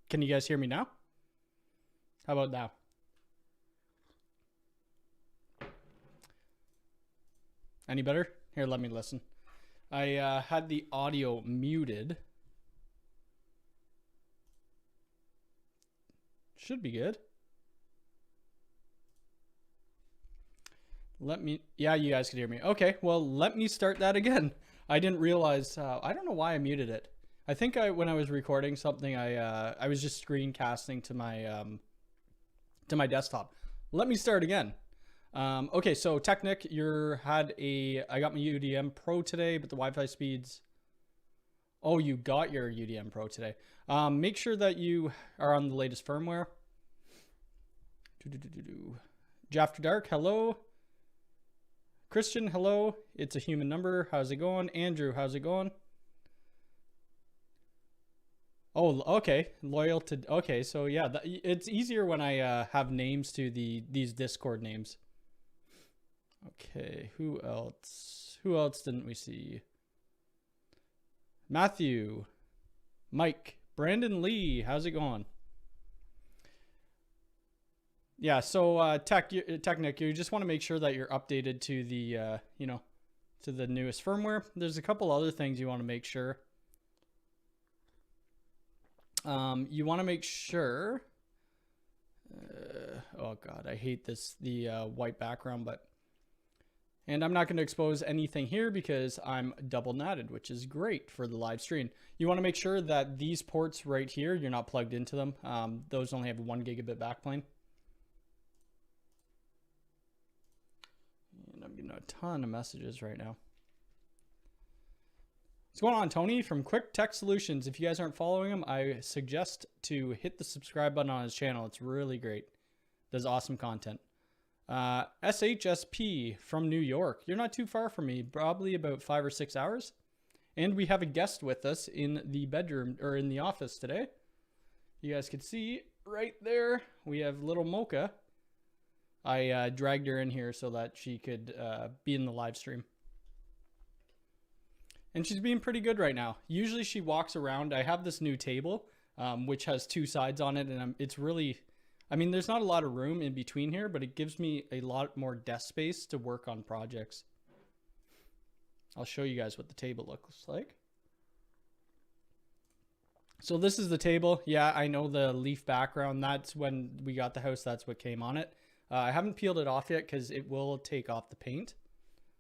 Can you guys hear me now? How about now? Any better? Here, let me listen. I had the audio muted. Should be good. Yeah, you guys could hear me. Okay, well, let me start that again. I didn't realize, I don't know why I muted it. I think when I was recording something, I was just screencasting to my desktop. Let me start again. Okay, so Technic, I got my UDM Pro today, but the Wi-Fi speeds. Oh, you got your UDM Pro today. Make sure that you are on the latest firmware. After Dark, hello. Christian, hello. It's a human number. How's it going? Andrew, how's it going? Oh, okay. Loyal to. Okay, so yeah, it's easier when I have names to these Discord names. Okay, who else? Who else didn't we see? Matthew, Mike, Brandon Lee, how's it going? Yeah, so Technic, you just want to make sure that you're updated to the to the newest firmware. There's a couple other things you want to make sure. You want to make sure. Oh God, I hate the white background, and I'm not going to expose anything here because I'm double natted, which is great for the live stream. You want to make sure that these ports right here, you're not plugged into them. Those only have 1 gigabit backplane. And I'm getting a ton of messages right now. What's going on, Tony from Quick Tech Solutions? If you guys aren't following him, I suggest to hit the subscribe button on his channel. It's really great. Does awesome content. SHSP from New York. You're not too far from me, probably about 5 or 6 hours. And we have a guest with us in the bedroom or in the office today. You guys can see right there, we have little Mocha. I dragged her in here so that she could be in the live stream. And she's being pretty good right now. Usually she walks around. I have this new table, which has 2 sides on it. And it's really, I mean, there's not a lot of room in between here, but it gives me a lot more desk space to work on projects. I'll show you guys what the table looks like. So this is the table. Yeah, I know the leaf background. That's when we got the house. That's what came on it. I haven't peeled it off yet because it will take off the paint.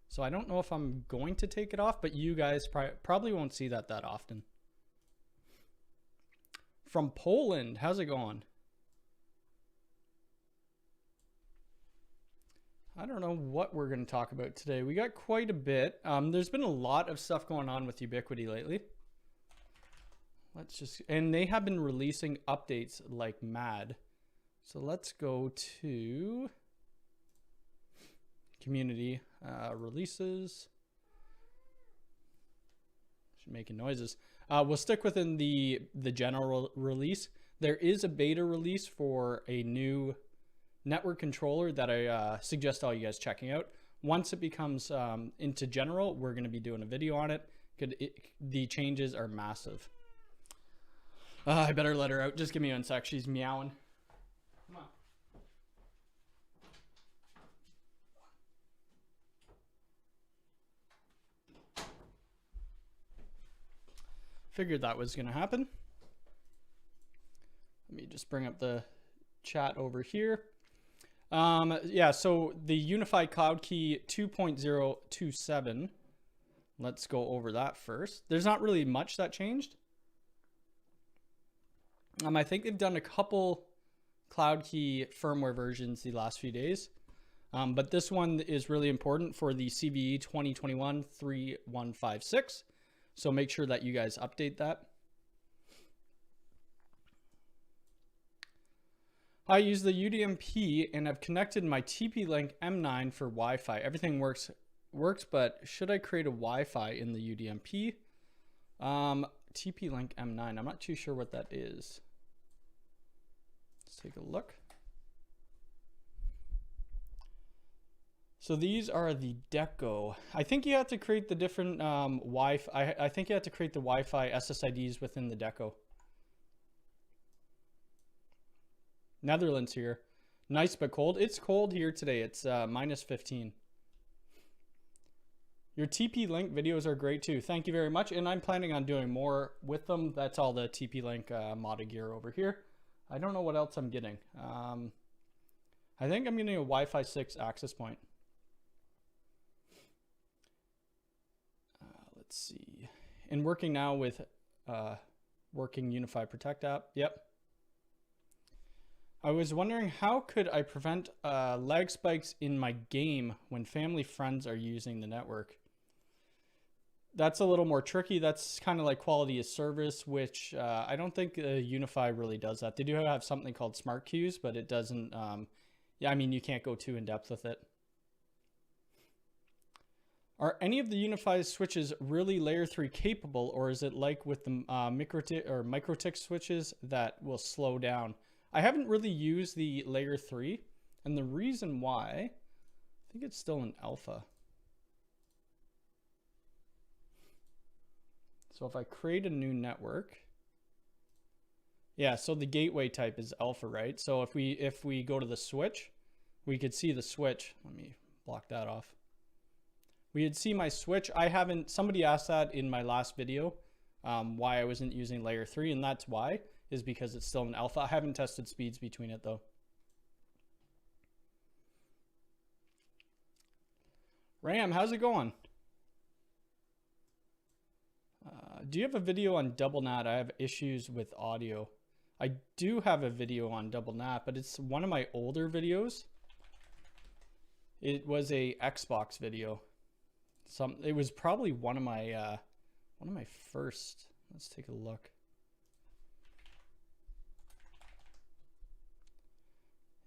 So I don't know if I'm going to take it off, but you guys probably won't see that often. From Poland, how's it going? I don't know what we're going to talk about today. We got quite a bit. There's been a lot of stuff going on with Ubiquiti lately. And they have been releasing updates like mad. So let's go to community releases. She's making noises. We'll stick within the general release. There is a beta release for a new network controller that I suggest all you guys checking out. Once it becomes into general, we're going to be doing a video on it. The changes are massive. I better let her out. Just give me 1 sec. She's meowing. Come on. Figured that was going to happen. Let me just bring up the chat over here. Yeah, so the Unifi Cloud Key 2.027. Let's go over that first. There's not really much that changed. I think they've done a couple Cloud Key firmware versions the last few days. But this one is really important for the CVE 2021-3156. So make sure that you guys update that. I use the UDMP and I've connected my TP-Link M9 for Wi-Fi. Everything works, but should I create a Wi-Fi in the UDMP? TP-Link M9, I'm not too sure what that is. Let's take a look. So these are the Deco. I think you have to create the different Wi-Fi. I think you have to create the Wi-Fi SSIDs within the Deco. Netherlands here. Nice but cold. It's cold here today. It's minus 15. Your TP-Link videos are great too. Thank you very much. And I'm planning on doing more with them. That's all the TP-Link modded gear over here. I don't know what else I'm getting. I think I'm getting a Wi-Fi 6 access point. Let's see. And working now with working Unifi Protect app. Yep. I was wondering, how could I prevent lag spikes in my game when family friends are using the network? That's a little more tricky. That's kind of like quality of service, which I don't think Unifi really does that. They do have something called smart queues, but it doesn't. Yeah, I mean, you can't go too in depth with it. Are any of the Unifi switches really layer 3 capable, or is it like with the microtick switches that will slow down? I haven't really used the layer 3, and the reason why, I think it's still an alpha. So if I create a new network, yeah, so the gateway type is alpha, right? So if we go to the switch, we could see the switch. Let me block that off. We could see my switch. Somebody asked that in my last video, why I wasn't using layer 3, and that's why, is because it's still an alpha. I haven't tested speeds between it though. Ram, how's it going? Do you have a video on double NAT? I have issues with audio. I do have a video on double NAT, but it's one of my older videos. It was a Xbox video. It was probably one of my first. Let's take a look.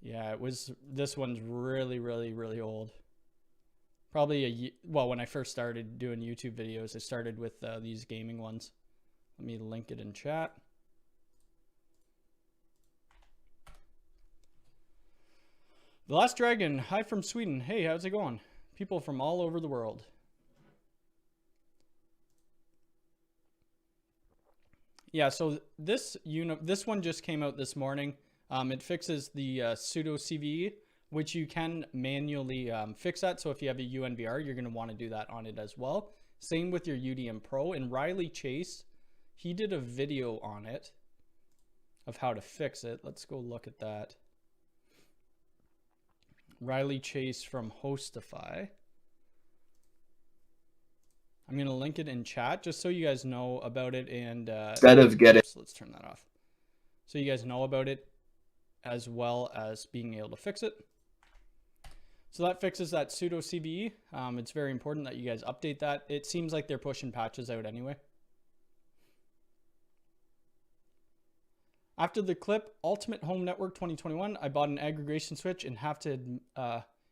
Yeah, it was. This one's really old. Probably when I first started doing YouTube videos, I started with these gaming ones. Let me link it in chat. The Last Dragon, hi from Sweden. Hey, how's it going? People from all over the world. Yeah, so this one just came out this morning. It fixes the pseudo CVE, which you can manually fix that. So if you have a UNVR, you're going to want to do that on it as well. Same with your UDM Pro. And Riley Chase, he did a video on it of how to fix it. Let's go look at that. Riley Chase from Hostify. I'm going to link it in chat just so you guys know about it. And instead of getting, let's turn that off. So you guys know about it as well as being able to fix it. So that fixes that pseudo CVE. It's very important that you guys update that. It seems like they're pushing patches out anyway. After the clip, Ultimate Home Network 2021, I bought an aggregation switch and have to,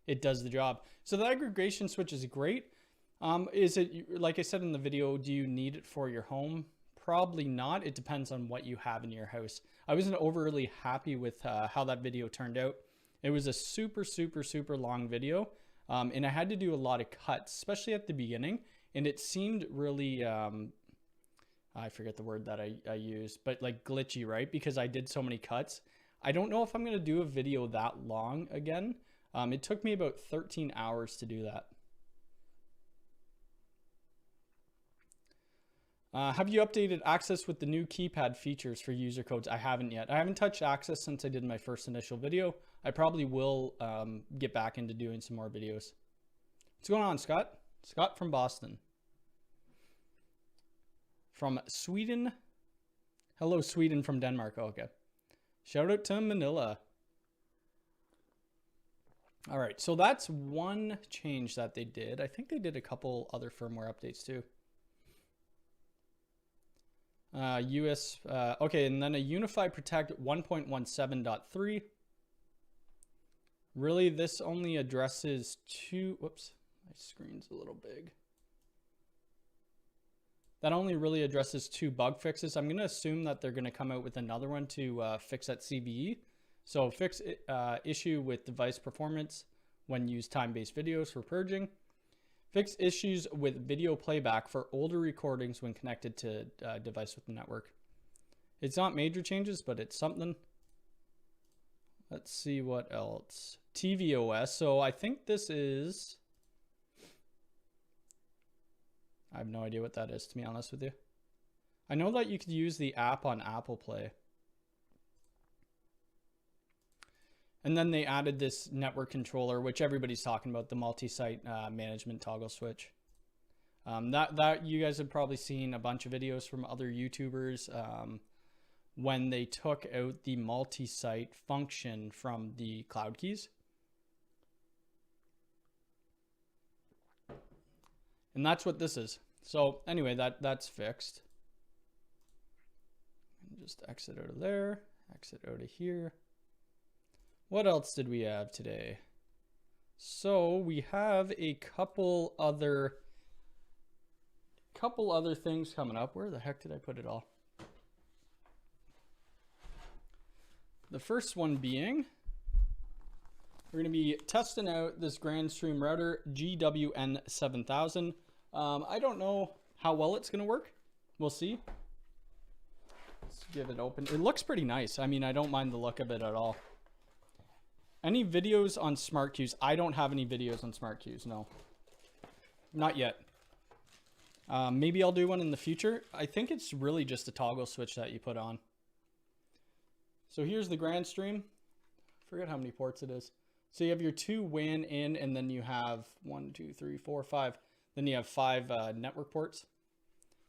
it does the job. So the aggregation switch is great. Is it, like I said in the video, do you need it for your home? Probably not. It depends on what you have in your house. I wasn't overly happy with how that video turned out. It was a super long video, and I had to do a lot of cuts, especially at the beginning, and it seemed really, I forget the word that I used, but like glitchy, right? Because I did so many cuts. I don't know if I'm going to do a video that long again. It took me about 13 hours to do that. Have you updated Access with the new keypad features for user codes? I haven't yet. I haven't touched Access since I did my first initial video. I probably will get back into doing some more videos. What's going on, Scott? Scott from Boston. From Sweden. Hello, Sweden from Denmark. Oh, okay. Shout out to Manila. All right, so that's one change that they did. I think they did a couple other firmware updates too. Okay, and then a Unifi Protect 1.17.3. Really, this only addresses two, whoops, my screen's a little big. That only really addresses two bug fixes. I'm going to assume that they're going to come out with another one to fix that CVE. So fix issue with device performance when used time-based videos for purging. Fix issues with video playback for older recordings when connected to a device with the network. It's not major changes, but it's something. Let's see what else. tvOS. So I think this is, I have no idea what that is, to be honest with you. I know that you could use the app on Apple Play. And then they added this network controller, which everybody's talking about, the multi-site management toggle switch. That you guys have probably seen a bunch of videos from other YouTubers when they took out the multi-site function from the cloud keys. And that's what this is. So anyway, that's fixed. Just exit out of there, exit out of here. What else did we have today? So we have a couple other things coming up. Where the heck did I put it all? The first one being, we're going to be testing out this Grandstream router, GWN7000. I don't know how well it's going to work. We'll see. Let's give it open. It looks pretty nice. I mean, I don't mind the look of it at all. Any videos on smart cues? I don't have any videos on smart cues, no. Not yet. Maybe I'll do one in the future. I think it's really just a toggle switch that you put on. So here's the Grandstream. Forget how many ports it is. So you have your 2 WAN in, and then you have 1, 2, 3, 4, 5. Then you have 5 network ports.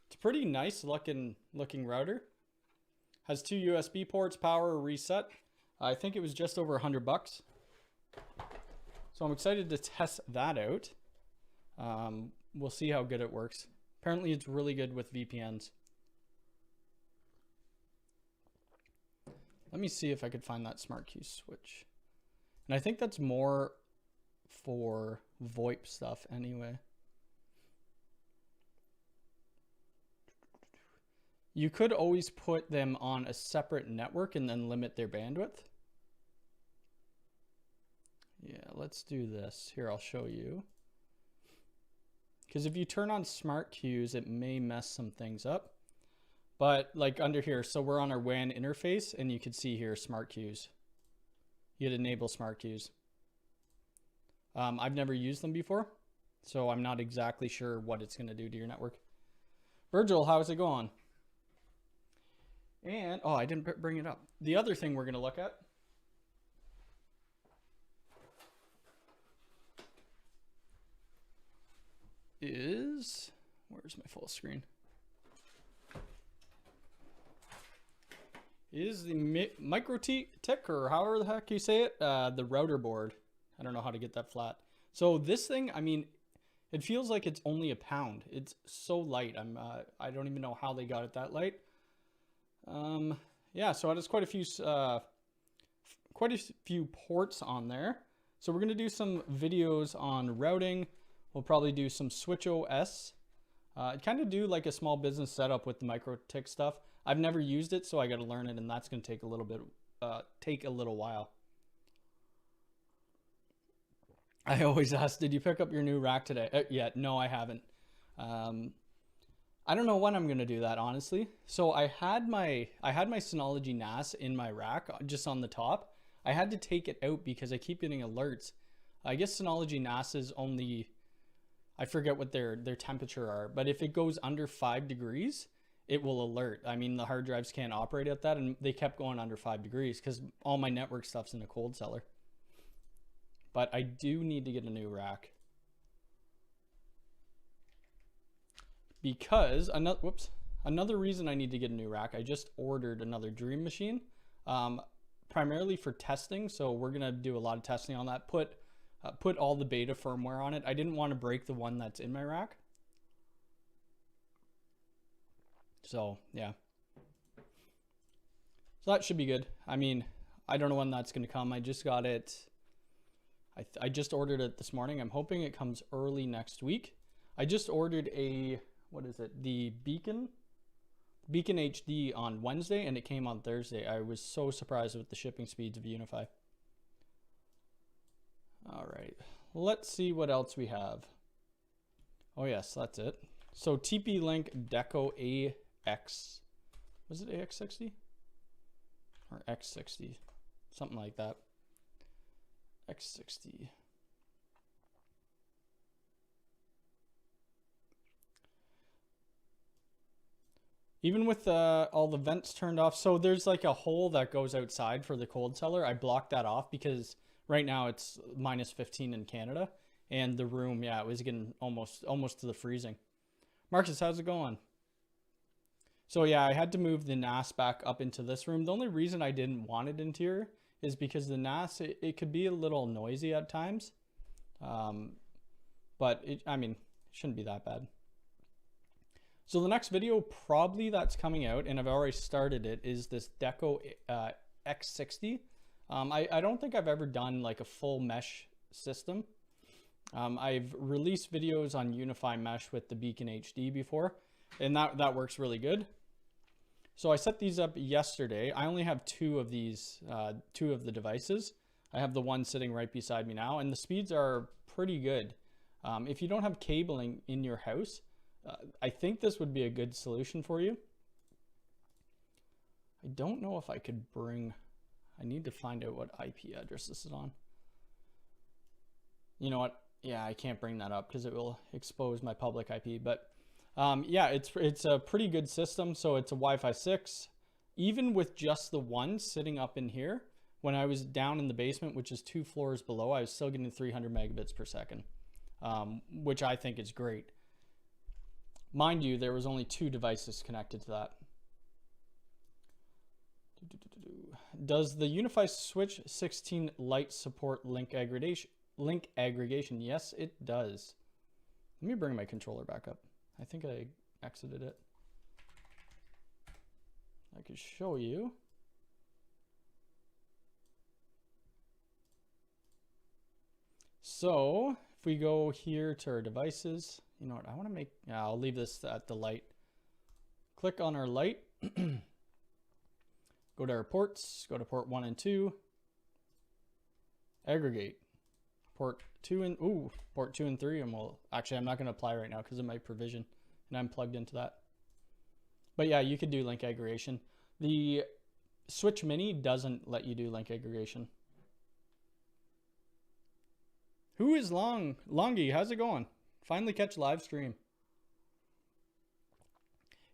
It's a pretty nice looking router. Has 2 USB ports, power, reset. I think it was just over $100. So I'm excited to test that out. We'll see how good it works. Apparently it's really good with VPNs. Let me see if I could find that smart key switch. And I think that's more for VoIP stuff anyway. You could always put them on a separate network and then limit their bandwidth. Yeah, let's do this. Here, I'll show you. Because if you turn on smart cues, it may mess some things up. But like under here, so we're on our WAN interface, and you can see here smart cues. You'd enable smart cues. I've never used them before, so I'm not exactly sure what it's going to do to your network. Virgil, how's it going? And, oh, I didn't bring it up. The other thing we're going to look at is, where's my full screen? Is the MikroTik, or however the heck you say it, the router board. I don't know how to get that flat. So this thing, I mean, it feels like it's only £1. It's so light. I don't even know how they got it that light. Yeah, so it has quite a few ports on there. So we're gonna do some videos on routing. We'll probably do some switch OS. Kind of do like a small business setup with the MikroTik stuff. I've never used it, so I got to learn it, and that's going to take a little while. I always ask, did you pick up your new rack today? Yeah, no, I haven't. I don't know when I'm going to do that, honestly. So I had my Synology NAS in my rack, just on the top. I had to take it out because I keep getting alerts. I guess Synology NAS is only, I forget what their temperature are, but if it goes under 5 degrees, it will alert. I mean, the hard drives can't operate at that, and they kept going under 5 degrees because all my network stuff's in a cold cellar. But I do need to get a new rack. Because, another reason I need to get a new rack, I just ordered another Dream machine, primarily for testing. So we're gonna do a lot of testing on that. Put all the beta firmware on it. I didn't want to break the one that's in my rack. So yeah, so that should be good. I mean, I don't know when that's going to come. I just got it. I just ordered it this morning. I'm hoping it comes early next week. I just ordered a, what is it? The Beacon HD on Wednesday, and it came on Thursday. I was so surprised with the shipping speeds of Unifi. All right, let's see what else we have. Oh yes, that's it. So TP-Link Deco was it AX60 or X60, something like that. X60. Even with all the vents turned off, so there's like a hole that goes outside for the cold cellar. I blocked that off because right now it's -15 in Canada, and the room, yeah, it was getting almost to the freezing. Marcus, how's it going? So yeah, I had to move the NAS back up into this room. The only reason I didn't want it in here is because the NAS, it could be a little noisy at times, but I mean, it shouldn't be that bad. So the next video probably that's coming out, and I've already started it, is this Deco X60. I don't think I've ever done like a full mesh system. I've released videos on Unifi mesh with the Beacon HD before, and that works really good. So I set these up yesterday. I only have two of these, two of the devices. I have the one sitting right beside me now, and the speeds are pretty good. If you don't have cabling in your house, I think this would be a good solution for you. I don't know if I could bring, I need to find out what IP address this is on. You know what? Yeah, I can't bring that up because it will expose my public IP, but yeah, it's a pretty good system. So it's a Wi-Fi 6. Even with just the one sitting up in here, when I was down in the basement, which is 2 floors below, I was still getting 300 megabits per second, which I think is great. Mind you, there was only 2 devices connected to that. Does the Unifi Switch 16 Lite support link aggregation? Yes, it does. Let me bring my controller back up. I think I exited it. I could show you. So if we go here to our devices, you know what, I want to make, yeah, I'll leave this at the light. Click on our light. Go to our ports, go to port 1 and 2. Aggregate. Port 2 and 3, and we'll, actually I'm not going to apply right now because of my provision, and I'm plugged into that. But yeah, you could do link aggregation. The Switch Mini doesn't let you do link aggregation. Who is Longy? How's it going? Finally catch live stream.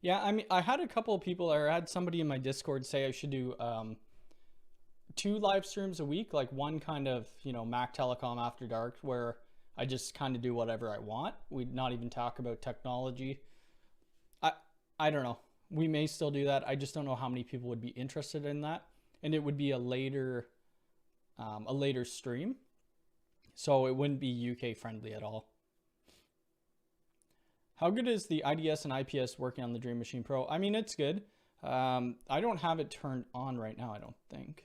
Yeah, I mean, I had a couple of people, or I had somebody in my Discord say I should do 2 live streams a week, like one kind of, you know, Mac Telecom After Dark, where I just kind of do whatever I want. We'd not even talk about technology. I don't know. We may still do that. I just don't know how many people would be interested in that, and it would be a later stream, so it wouldn't be UK friendly at all. How good is the IDS and IPS working on the Dream Machine Pro? I mean, it's good. I don't have it turned on right now, I don't think.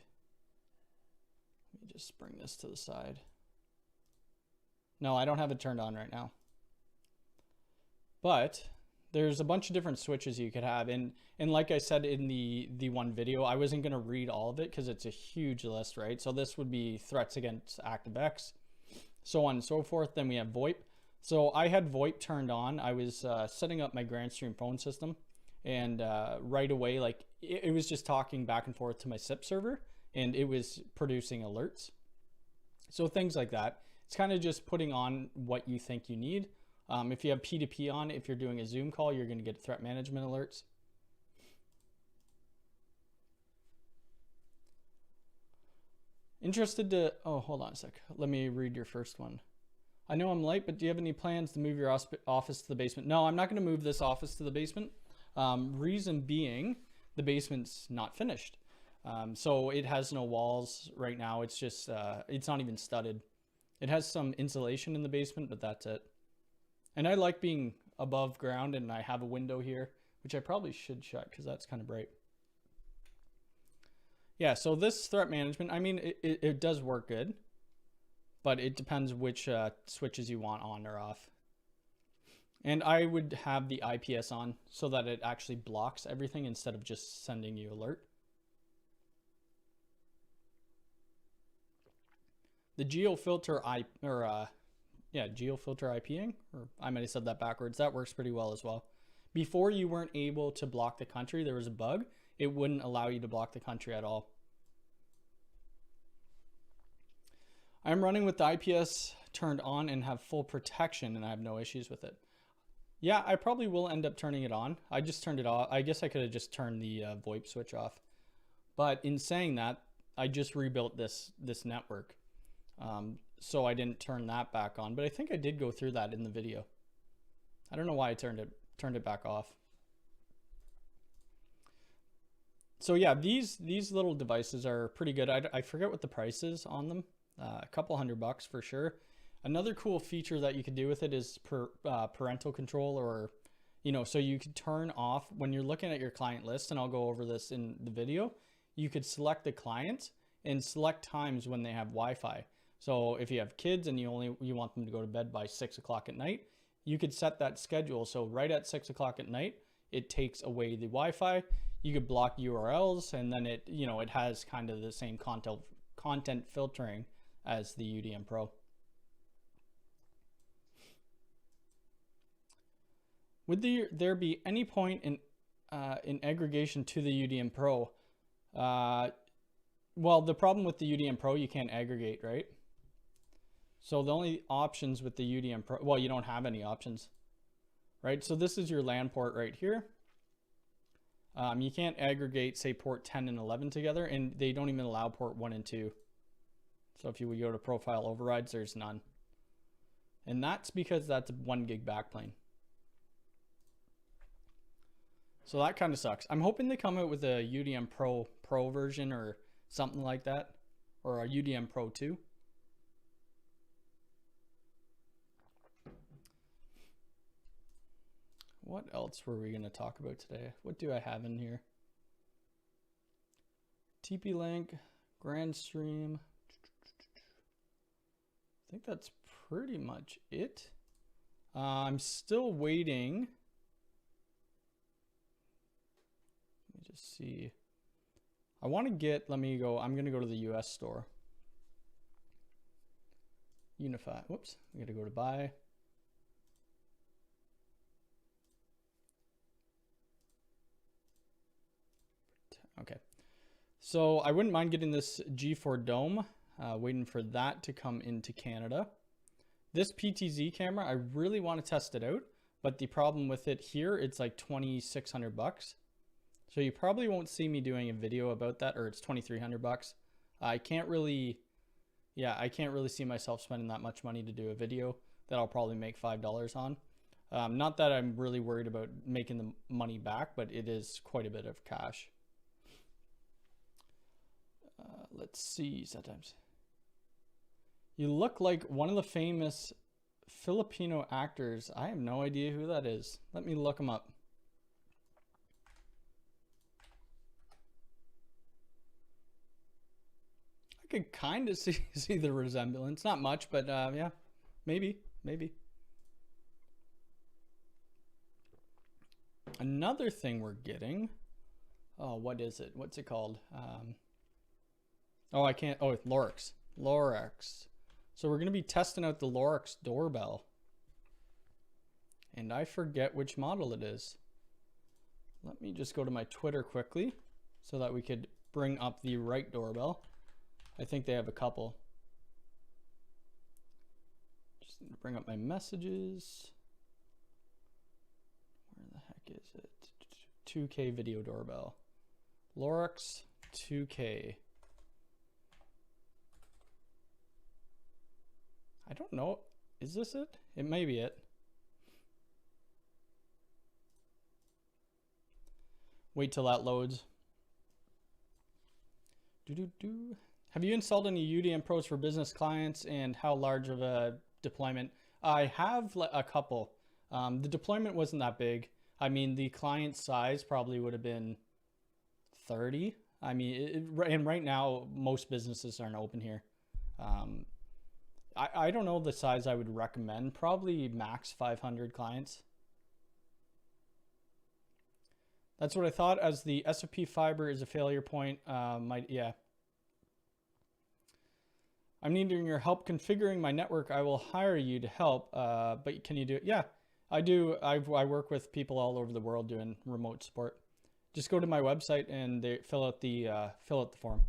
Let me just bring this to the side. No, I don't have it turned on right now. But there's a bunch of different switches you could have. And like I said in the one video, I wasn't going to read all of it because it's a huge list, right? So this would be threats against ActiveX, so on and so forth. Then we have VoIP. So I had VoIP turned on. I was setting up my Grandstream phone system, and right away, like it was just talking back and forth to my SIP server, and it was producing alerts. So things like that. It's kind of just putting on what you think you need. If you have P2P on, if you're doing a Zoom call, you're going to get threat management alerts. Interested to, oh, hold on a sec. Let me read your first one. I know I'm late, but do you have any plans to move your office to the basement? No, I'm not going to move this office to the basement. Reason being, the basement's not finished. So it has no walls right now. It's just, it's not even studded. It has some insulation in the basement, but that's it. And I like being above ground, and I have a window here, which I probably should shut because that's kind of bright. Yeah, so this threat management, I mean, it does work good, but it depends which switches you want on or off. And I would have the IPS on so that it actually blocks everything instead of just sending you alert. The geofilter geofilter IPing, or I might have said that backwards, that works pretty well as well. Before, you weren't able to block the country. There was a bug. It wouldn't allow you to block the country at all. I'm running with the IPS turned on and have full protection, and I have no issues with it. Yeah, I probably will end up turning it on. I just turned it off. I guess I could have just turned the VoIP switch off. But in saying that, I just rebuilt this network. So I didn't turn that back on, but I think I did go through that in the video. I don't know why I turned it back off. So yeah, these little devices are pretty good. I forget what the price is on them. A couple $100 for sure. Another cool feature that you could do with it is parental control, or, you know, so you could turn off when you're looking at your client list, and I'll go over this in the video. You could select the client and select times when they have Wi-Fi. So if you have kids and you want them to go to bed by 6 o'clock at night, you could set that schedule. So right at 6 o'clock at night, it takes away the Wi-Fi. You could block URLs, and then it, you know, it has kind of the same content filtering as the UDM Pro. Would there be any point in aggregation to the UDM Pro? Well, the problem with the UDM Pro, you can't aggregate, right? So the only options with the UDM Pro, well, you don't have any options, right? So this is your LAN port right here. You can't aggregate, say, port 10 and 11 together, and they don't even allow port 1 and 2. So if you would go to profile overrides, there's none. And that's because that's a 1 gig backplane. So that kind of sucks. I'm hoping they come out with a UDM Pro version or something like that, or a UDM Pro 2. What else were we going to talk about today? What do I have in here? TP-Link, Grandstream. I think that's pretty much it. I'm still waiting. Let me just see. I want to get, I'm going to go to the US store. Unifi. Whoops. I'm going to go to buy. Okay. So I wouldn't mind getting this G4 Dome, waiting for that to come into Canada. This PTZ camera, I really want to test it out, but the problem with it here, it's like $2,600. So you probably won't see me doing a video about that, or it's $2,300. I can't really see myself spending that much money to do a video that I'll probably make $5 on. Not that I'm really worried about making the money back, but it is quite a bit of cash. Let's see, sometimes. You look like one of the famous Filipino actors. I have no idea who that is. Let me look him up. I could kind of see the resemblance. Not much, but yeah, maybe. Another thing we're getting. Oh, what is it? What's it called? Oh, I can't. Oh, it's Lorix. So we're going to be testing out the Lorix doorbell. And I forget which model it is. Let me just go to my Twitter quickly so that we could bring up the right doorbell. I think they have a couple. Just need to bring up my messages. Where the heck is it? 2K video doorbell. Lorix 2K. I don't know. Is this it? It may be it. Wait till that loads. Have you installed any UDM Pros for business clients, and how large of a deployment? I have a couple. The deployment wasn't that big. I mean, the client size probably would have been 30. I mean, and right now, most businesses aren't open here. I don't know the size I would recommend. Probably max 500 clients. That's what I thought, as the SFP fiber is a failure point. Yeah. I'm needing your help configuring my network. I will hire you to help, but can you do it? Yeah, I do. I work with people all over the world doing remote support. Just go to my website and they fill out the form.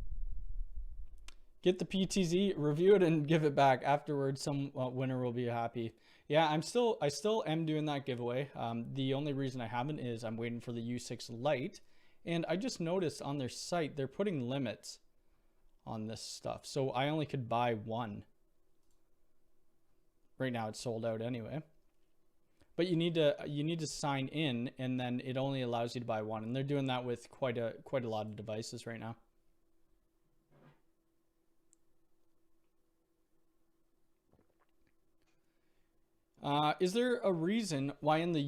Get the PTZ, review it, and give it back afterwards. Some winner will be happy. Yeah, I still am doing that giveaway. The only reason I haven't is I'm waiting for the U6 Lite, and I just noticed on their site they're putting limits on this stuff, so I only could buy one. Right now it's sold out anyway. But you need to sign in, and then it only allows you to buy one, and they're doing that with quite a lot of devices right now. Is there a reason why in the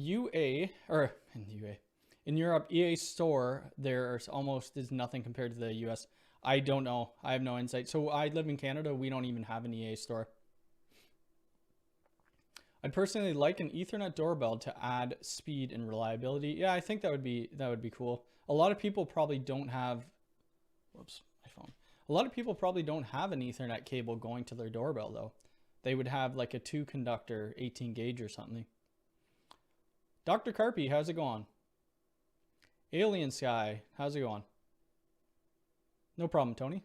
in Europe EA store there's almost is nothing compared to the US? I don't know. I have no insight. So I live in Canada. We don't even have an EA store. I'd personally like an Ethernet doorbell to add speed and reliability. Yeah, I think that would be cool. A lot of people probably don't have. Whoops, my phone. A lot of people probably don't have an Ethernet cable going to their doorbell though. They would have like a 2-conductor 18 gauge or something. Dr. Carpy, how's it going? Alien Sky, how's it going? No problem, Tony.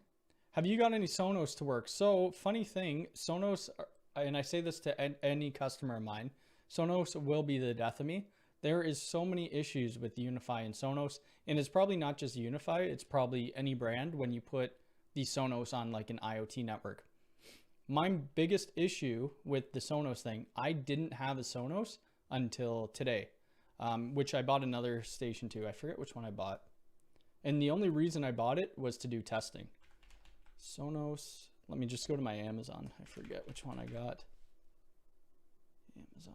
Have you got any Sonos to work? So, funny thing, Sonos, and I say this to any customer of mine, Sonos will be the death of me. There is so many issues with Unifi and Sonos, and it's probably not just Unifi, it's probably any brand when you put the Sonos on like an IoT network. My biggest issue with the Sonos thing, I didn't have a Sonos until today, which I bought another station too. I forget which one I bought. And the only reason I bought it was to do testing. Sonos, let me just go to my Amazon. I forget which one I got. Amazon.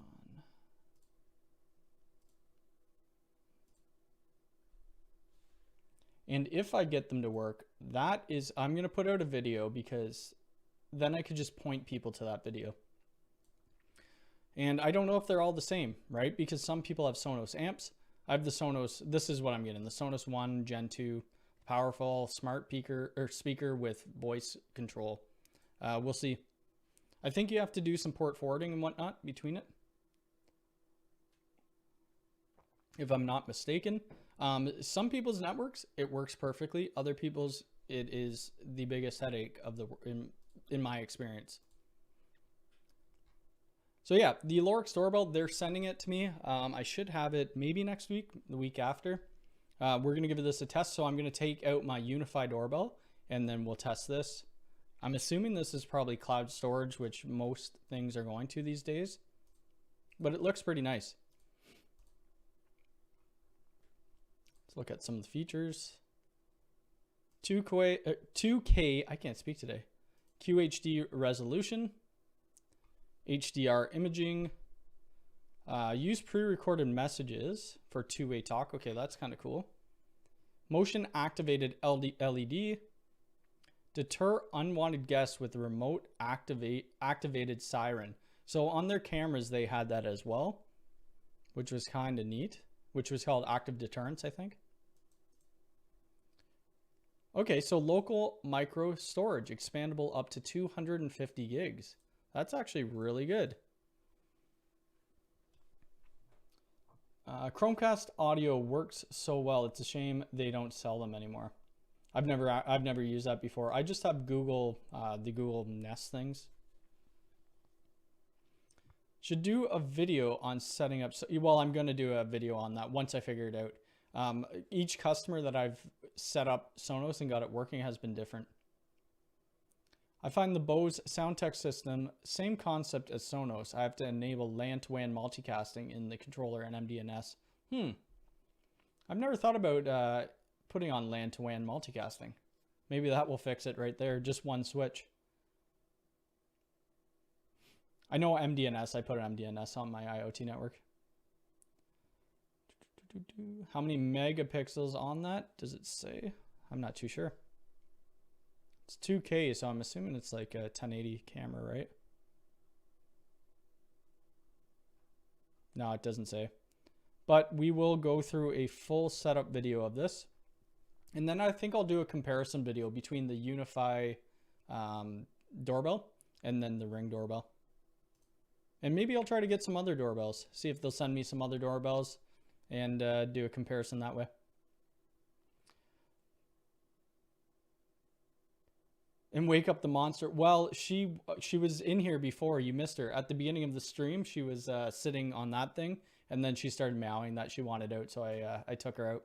And if I get them to work, I'm going to put out a video because then I could just point people to that video. And I don't know if they're all the same, right? Because some people have Sonos amps. I have the Sonos, this is what I'm getting, the Sonos 1 Gen 2 powerful smart speaker with voice control. We'll see. I think you have to do some port forwarding and whatnot between it, if I'm not mistaken. Some people's networks, it works perfectly. Other people's, it is the biggest headache of in my experience. So yeah, the Lorix doorbell, they're sending it to me. I should have it maybe next week, the week after. We're going to give this a test. So I'm going to take out my Unifi doorbell and then we'll test this. I'm assuming this is probably cloud storage, which most things are going to these days, but it looks pretty nice. Let's look at some of the features. 2K, I can't speak today. QHD resolution, HDR imaging, use pre-recorded messages for two-way talk. Okay, that's kind of cool. Motion activated LED, deter unwanted guests with remote activated siren. So on their cameras, they had that as well, which was kind of neat, which was called active deterrence, I think. Okay, so local micro storage, expandable up to 250 gigs. That's actually really good. Chromecast audio works so well. It's a shame they don't sell them anymore. I've never used that before. I just have Google, the Google Nest things. Should do a video on setting up. Well, I'm going to do a video on that once I figure it out. Each customer that I've set up Sonos and got it working has been different. I find the Bose SoundTech system, same concept as Sonos. I have to enable LAN-to-WAN multicasting in the controller and MDNS. I've never thought about putting on LAN-to-WAN multicasting. Maybe that will fix it right there, just one switch. I know MDNS, I put an MDNS on my IoT network. How many megapixels on that? Does it say? I'm not too sure. It's 2K, so I'm assuming it's like a 1080 camera, right? No, it doesn't say. But we will go through a full setup video of this. And then I think I'll do a comparison video between the Unifi doorbell and then the Ring doorbell. And maybe I'll try to get some other doorbells. See if they'll send me some other doorbells and do a comparison that way. And wake up the monster. Well, she was in here before. You missed her. At the beginning of the stream, she was sitting on that thing, and then she started meowing that she wanted out, so I took her out.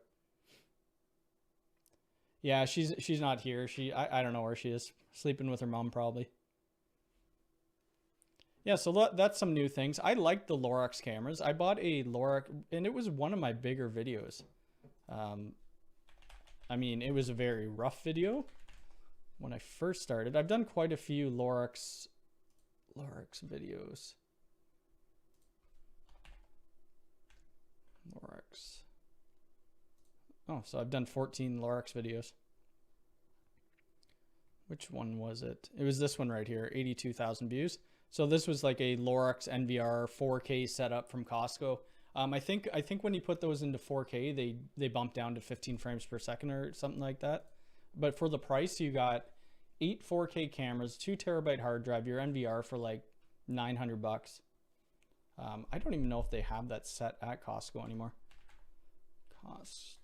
Yeah, she's not here. I don't know where she is. Sleeping with her mom probably. Yeah, so that's some new things. I like the Lorax cameras. I bought a Lorax, and it was one of my bigger videos. I mean, it was a very rough video when I first started. I've done quite a few Lorax videos. Lorax. Oh, so I've done 14 Lorax videos. Which one was it? It was this one right here, 82,000 views. So this was like a Lorax NVR 4K setup from Costco. I think when you put those into 4K, they bump down to 15 frames per second or something like that. But for the price, you got 8 4K cameras, 2 terabyte hard drive, your NVR for like $900. I don't even know if they have that set at Costco anymore. Oops.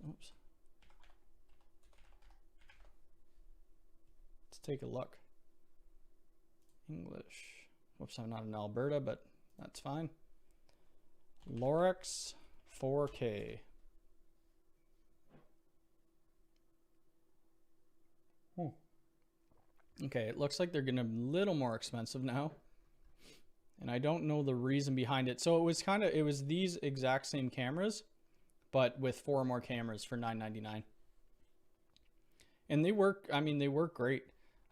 Let's take a look. English. Whoops, I'm not in Alberta, but that's fine. Lorax 4K. Okay, it looks like they're getting a little more expensive now. And I don't know the reason behind it. So it was these exact same cameras, but with 4 more cameras for $9.99. And they work, I mean, they work great.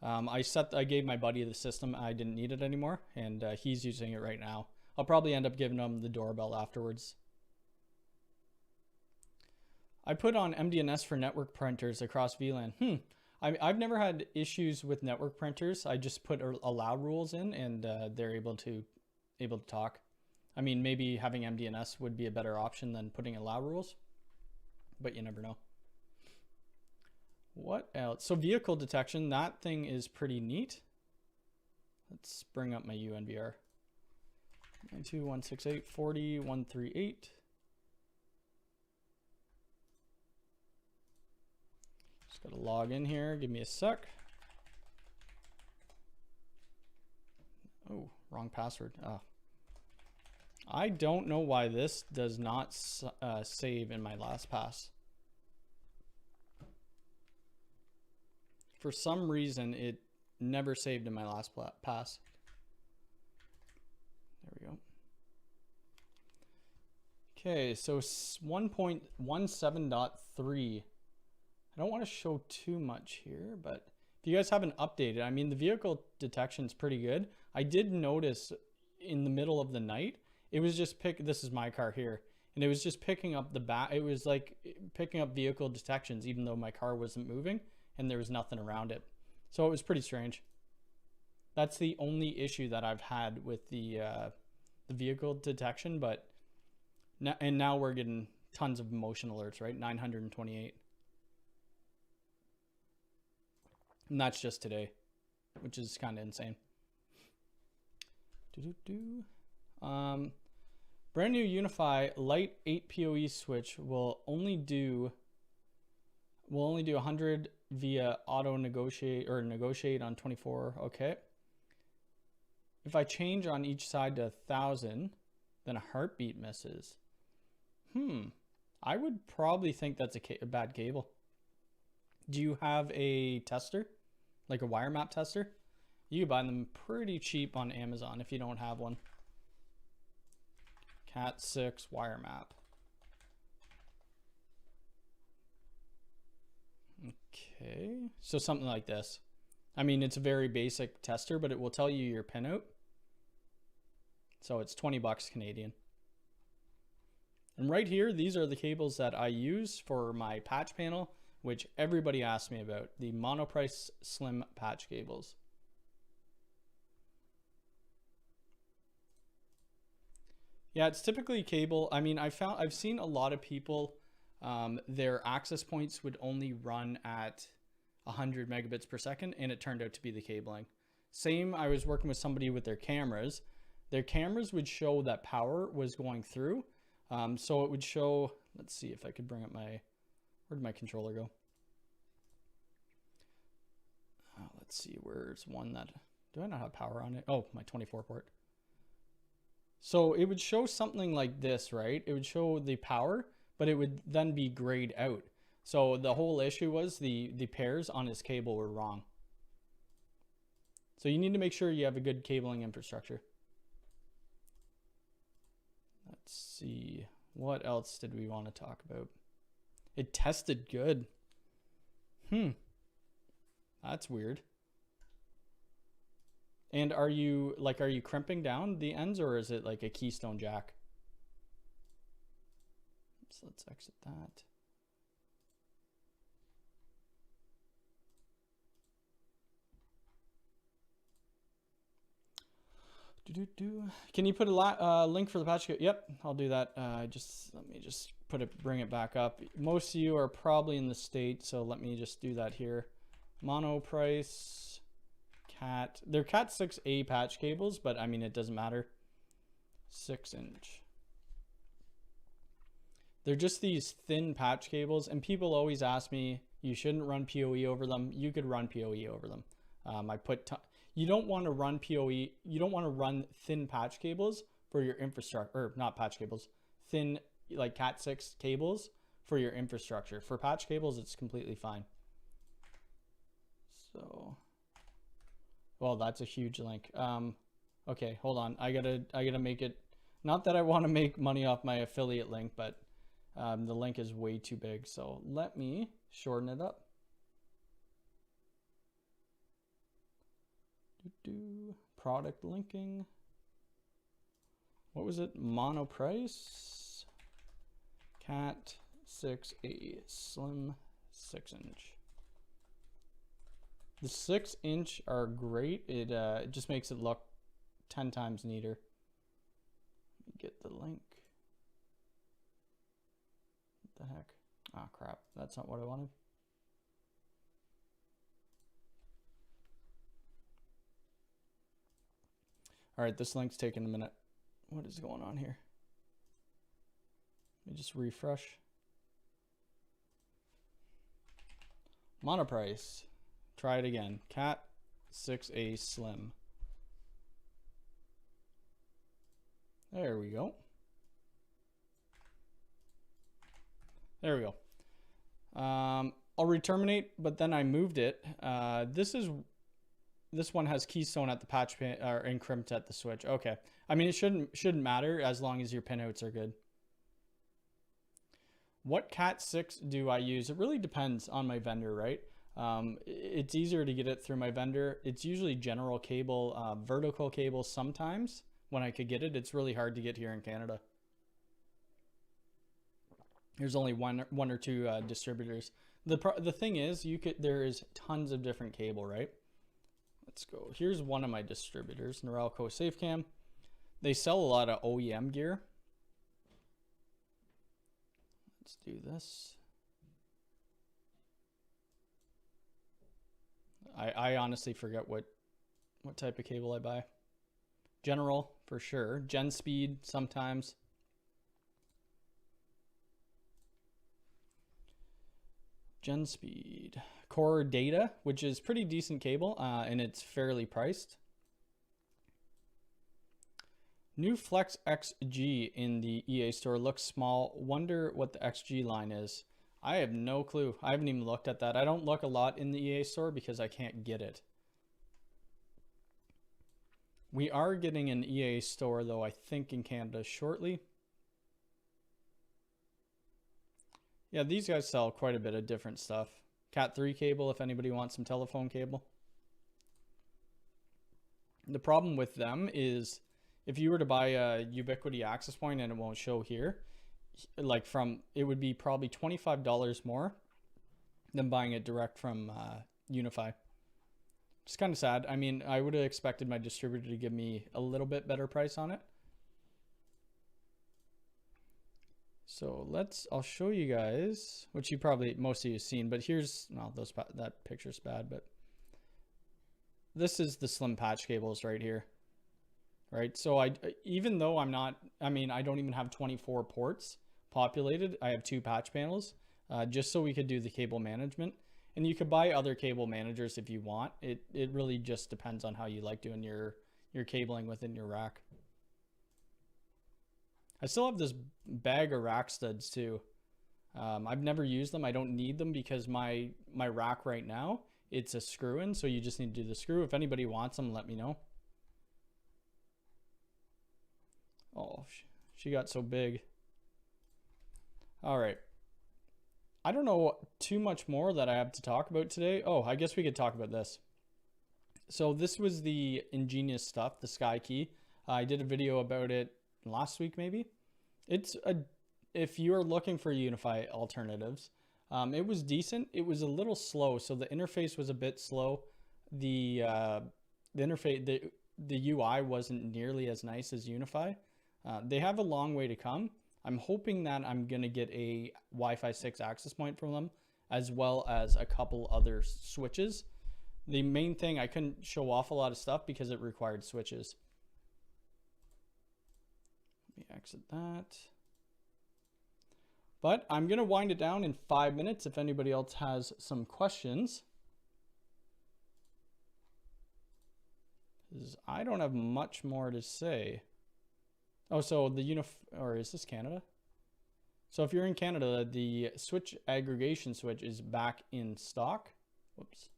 I gave my buddy the system. I didn't need it anymore, and he's using it right now. I'll probably end up giving him the doorbell afterwards. I put on MDNS for network printers across VLAN. I've never had issues with network printers. I just put allow rules in, and they're able to talk. I mean, maybe having MDNS would be a better option than putting allow rules, but you never know. What else? So vehicle detection, that thing is pretty neat. Let's bring up my UNVR. 92.168.40.138. Just gotta log in here. Give me a sec. Oh, wrong password. Oh. I don't know why this does not save in my LastPass. For some reason, it never saved in my LastPass. There we go. Okay, so 1.17.3. I don't want to show too much here, but if you guys haven't updated, I mean, the vehicle detection is pretty good. I did notice in the middle of the night, it was just this is my car here, and it was just picking up it was like picking up vehicle detections, even though my car wasn't moving and there was nothing around it. So it was pretty strange. That's the only issue that I've had with the vehicle detection, but now we're getting tons of motion alerts, right? 928. And that's just today, which is kind of insane. Brand new Unifi light 8 PoE switch will only do 100 via auto negotiate on 24. Okay. If I change on each side to 1,000, then a heartbeat misses. I would probably think that's a bad cable. Do you have a tester, like a wire map tester? You can buy them pretty cheap on Amazon if you don't have one. Cat 6 wire map. Okay, so something like this. I mean, it's a very basic tester, but it will tell you your pinout. So it's 20 bucks Canadian. And right here, these are the cables that I use for my patch panel, which everybody asks me about, the Monoprice Slim patch cables. Yeah, it's typically cable. I mean, I've seen a lot of people, their access points would only run at 100 megabits per second, and it turned out to be the cabling. Same, I was working with somebody with their cameras. Their cameras would show that power was going through. So it would show, let's see if I could bring up where'd my controller go? Let's let's see, where's one that, do I not have power on it? Oh, my 24 port. So it would show something like this, right? It would show the power, but it would then be grayed out. So the whole issue was the pairs on his cable were wrong. So you need to make sure you have a good cabling infrastructure. Let's see, what else did we want to talk about? It tested good. That's weird. And are you crimping down the ends, or is it like a keystone jack? So let's exit that. Can you put a link for the patch code? Yep, I'll do that. Let me just bring it back up. Most of you are probably in the States, so let me just do that here. Mono price, Cat. They're Cat 6A patch cables, but I mean, it doesn't matter. 6-inch. They're just these thin patch cables, and people always ask me, you shouldn't run PoE over them. You could run PoE over them. You don't want to run PoE. You don't want to run thin patch cables for your infrastructure, or not patch cables, thin like Cat 6 cables for your infrastructure. For patch cables, it's completely fine. So, well, that's a huge link. Okay, hold on. I gotta make it. Not that I want to make money off my affiliate link, but the link is way too big. So let me shorten it up. Product linking. What was it? Mono price. Cat 6A slim 6-inch. The 6-inch are great. It just makes it look 10 times neater. Get the link. What the heck? Ah, crap. That's not what I wanted. All right, this link's taking a minute. What is going on here? Let me just refresh. Monoprice. Try it again. Cat 6A slim. There we go. There we go. I'll re-terminate, but then I moved it. This one has keystone at the patch pin, or encrypt at the switch. Okay. I mean, it shouldn't matter as long as your pinouts are good. What Cat 6 do I use? It really depends on my vendor, right? It's easier to get it through my vendor. It's usually general cable, vertical cable sometimes when I could get it. It's really hard to get here in Canada. There's only one or two distributors. The thing is, there is tons of different cable, right? Let's go. Here's one of my distributors, Norelco SafeCam. They sell a lot of OEM gear. Let's do this. I honestly forget what type of cable I buy. General for sure. Gen Speed sometimes. Gen Speed. Core Data, which is pretty decent cable, and it's fairly priced. New Flex XG in the EA store looks small. Wonder what the XG line is. I have no clue. I haven't even looked at that. I don't look a lot in the EA store because I can't get it. We are getting an EA store though, I think in Canada shortly. Yeah, these guys sell quite a bit of different stuff. Cat 3 cable if anybody wants some telephone cable. The problem with them is if you were to buy a Ubiquity access point and it won't show here, like it would be probably $25 more than buying it direct from Unifi. It's kind of sad. I mean, I would have expected my distributor to give me a little bit better price on it. So I'll show you guys, which you probably, most of you have seen, but here's, well, that picture's bad, but this is the slim patch cables right here, right? So even though I don't even have 24 ports populated, I have 2 patch panels, just so we could do the cable management. And you could buy other cable managers if you want. It really just depends on how you like doing your cabling within your rack. I still have this bag of rack studs too. I've never used them. I don't need them because my rack right now, it's a screw in, so you just need to do the screw. If anybody wants them, let me know. Oh, she got so big. All right. I don't know too much more that I have to talk about today. Oh, I guess we could talk about this. So this was the ingenious stuff, the Sky Key. I did a video about it last week, maybe. If you're looking for Unifi alternatives, it was decent. It was a little slow, so the interface was a bit slow. The interface, the UI wasn't nearly as nice as Unifi. They have a long way to come. I'm hoping that I'm gonna get a Wi-Fi 6 access point from them, as well as a couple other switches. The main thing, I couldn't show off a lot of stuff because it required switches. Let me exit that. But I'm gonna wind it down in 5 minutes if anybody else has some questions. I don't have much more to say. Oh, so the or is this Canada? So if you're in Canada, the switch aggregation switch is back in stock. Whoops.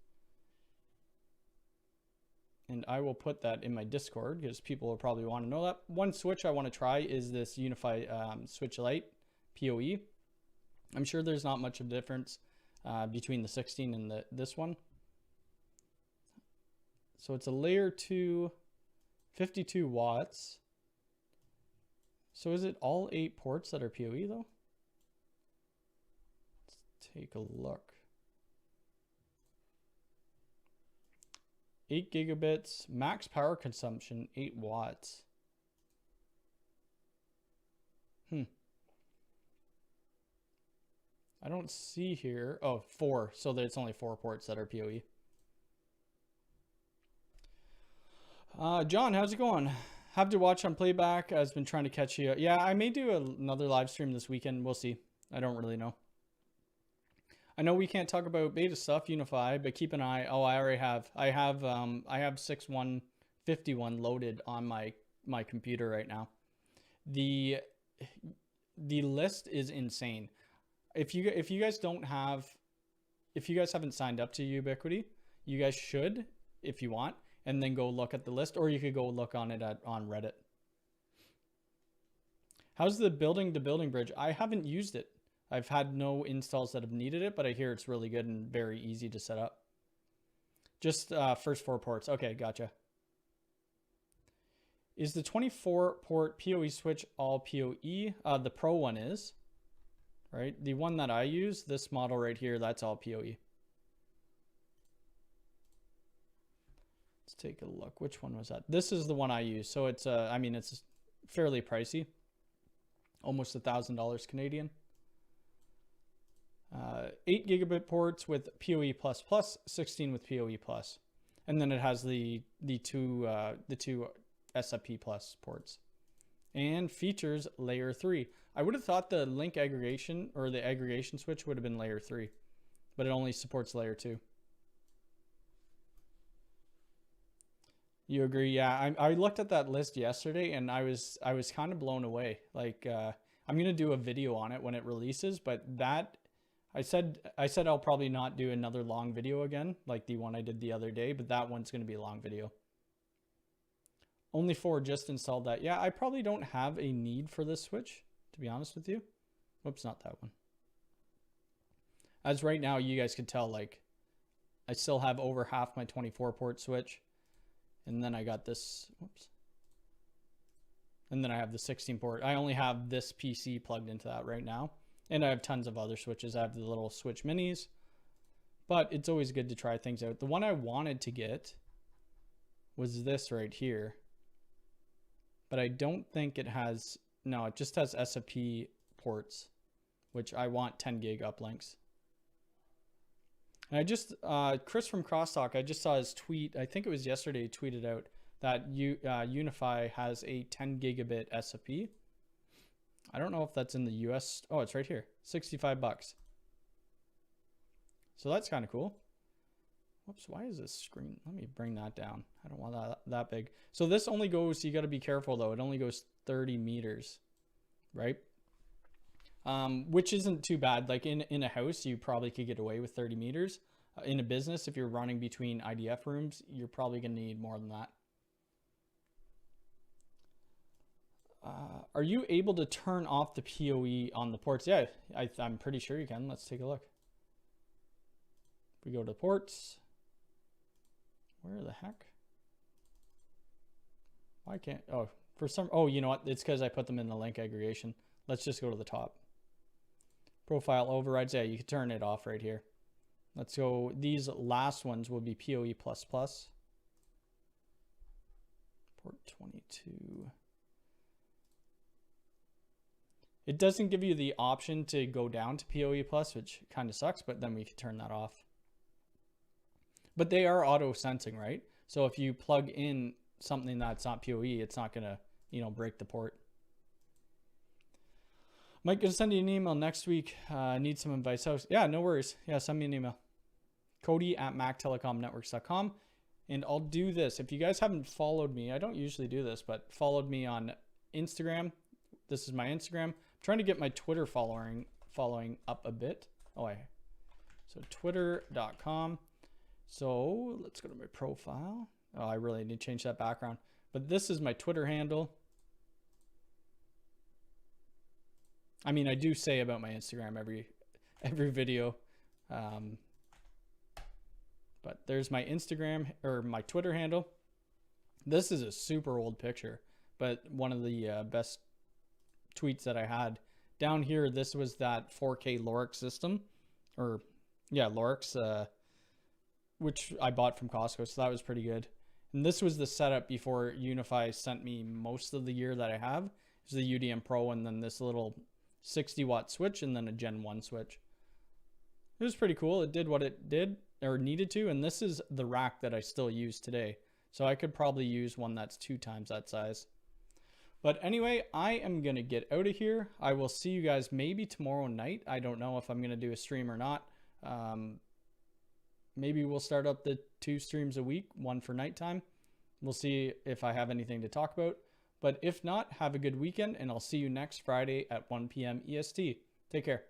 And I will put that in my Discord because people will probably want to know that. One switch I want to try is this Unifi Switch Lite PoE. I'm sure there's not much of a difference between the 16 and this one. So it's a layer 2, 52 watts. So is it all 8 ports that are PoE though? Let's take a look. 8 gigabits, max power consumption, 8 watts. I don't see here. Oh, 4. So it's only 4 ports that are PoE. John, how's it going? Have to watch on playback. I've been trying to catch you. Yeah, I may do another live stream this weekend. We'll see. I don't really know. I know we can't talk about beta stuff, Unifi, but keep an eye. Oh, I already have. I have 6151 loaded on my computer right now. The list is insane. If you guys haven't signed up to Ubiquity, you guys should if you want, and then go look at the list, or you could go look on it on Reddit. How's the building to building bridge? I haven't used it. I've had no installs that have needed it, but I hear it's really good and very easy to set up. Just first 4 ports. Okay, gotcha. Is the 24 port PoE switch all PoE? The Pro one is, right? The one that I use, this model right here, that's all PoE. Let's take a look. Which one was that? This is the one I use. So it's, I mean, it's fairly pricey. Almost $1,000 Canadian. 8 gigabit ports with PoE++, 16 with PoE+. And then it has the two SFP plus ports. And features layer 3. I would have thought the link aggregation or the aggregation switch would have been layer 3, but it only supports layer 2. You agree? Yeah, I looked at that list yesterday and I was kind of blown away. Like I'm gonna do a video on it when it releases, but that I said I'll probably not do another long video again, like the one I did the other day, but that one's gonna be a long video. Only 4 just installed that. Yeah, I probably don't have a need for this switch, to be honest with you. Whoops, not that one. As right now, you guys can tell, like, I still have over half my 24 port switch. And then I got this, whoops. And then I have the 16 port. I only have this PC plugged into that right now. And I have tons of other switches. I have the little switch minis. But it's always good to try things out. The one I wanted to get was this right here. But I don't think it has, no, it just has SFP ports, which I want 10 gig uplinks. And I just, Chris from Crosstalk, I just saw his tweet, I think it was yesterday, he tweeted out that Unifi has a 10 gigabit SFP. I don't know if that's in the US. Oh, it's right here, $65. So that's kind of cool. Whoops, why is this screen? Let me bring that down. I don't want that big. So this only goes, you got to be careful though. It only goes 30 meters, right? Which isn't too bad. Like in a house, you probably could get away with 30 meters. In a business, if you're running between IDF rooms, you're probably going to need more than that. Are you able to turn off the PoE on the ports? Yeah, I'm pretty sure you can. Let's take a look. We go to ports. Where the heck? Why can't, oh, for some, oh, you know what? It's because I put them in the link aggregation. Let's just go to the top. Profile overrides. Yeah, you can turn it off right here. Let's go. These last ones will be PoE++. Port 22. It doesn't give you the option to go down to PoE+, which kind of sucks, but then we can turn that off. But they are auto sensing, right? So if you plug in something that's not PoE, it's not going to, you know, break the port. Mike, gonna send you an email next week. Need some advice. So, yeah, no worries. Yeah, send me an email. Cody@mactelecomnetworks.com. And I'll do this. If you guys haven't followed me, I don't usually do this, but followed me on Instagram. This is my Instagram. I'm trying to get my Twitter following up a bit. So twitter.com. So let's go to my profile. Oh, I really need to change that background. But this is my Twitter handle. I mean, I do say about my Instagram every video. But there's my Instagram or my Twitter handle. This is a super old picture, but one of the best tweets that I had. Down here, this was that 4K Lorix system. Or, yeah, Lorix, which I bought from Costco, so that was pretty good. And this was the setup before Unifi sent me most of the gear that I have. It's the UDM Pro and then this little 60-watt switch and then a Gen 1 switch. It was pretty cool. It did what it did or needed to, and this is the rack that I still use today. So I could probably use one that's 2 times that size. But anyway, I am going to get out of here. I will see you guys maybe tomorrow night. I don't know if I'm going to do a stream or not. Maybe we'll start up the 2 streams a week, one for nighttime. We'll see if I have anything to talk about. But if not, have a good weekend, and I'll see you next Friday at 1 p.m. EST. Take care.